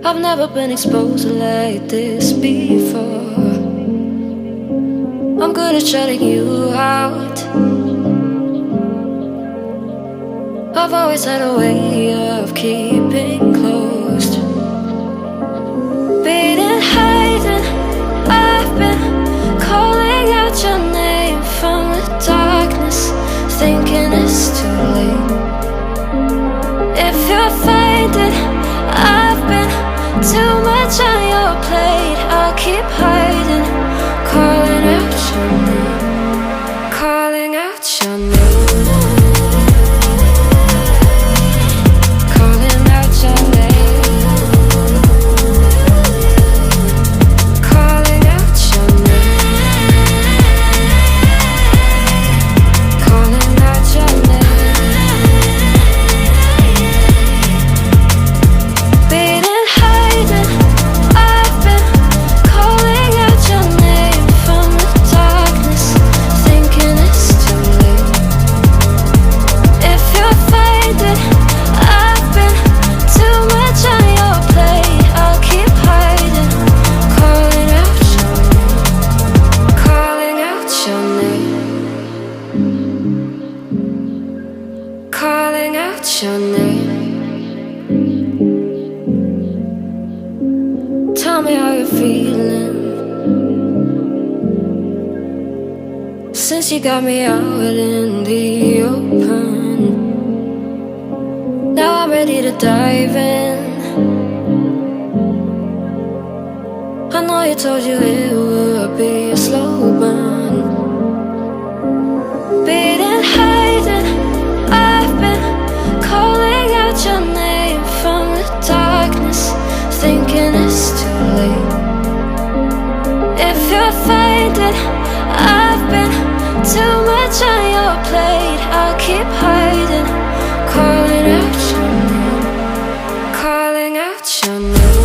I've never been exposed like this before. I'm good at shutting you out. I've always had a way of keeping closed. Beating, hiding, I've been calling out your name from the darkness, thinking it's too late. If you'll find it, I've been too much on your plate. I'll keep hiding, calling out your name, calling out your name, calling out your name, calling out your name, calling out your name. Beating, hiding, I've been calling out your name from the darkness, thinking it's too late. If you'll find it, I've been too much on your plate. I'll keep hiding, calling out your name, calling out your name, calling out your name. Tell me how you're feeling since you got me out in the open. Now I'm ready to dive in. I know you told you it would be a slow burn. Beating, hiding, I've been calling out your name from the darkness, thinking it's too late. If you'll find it, I've been too much on your plate. I'll keep hiding, calling out your name, calling out your name.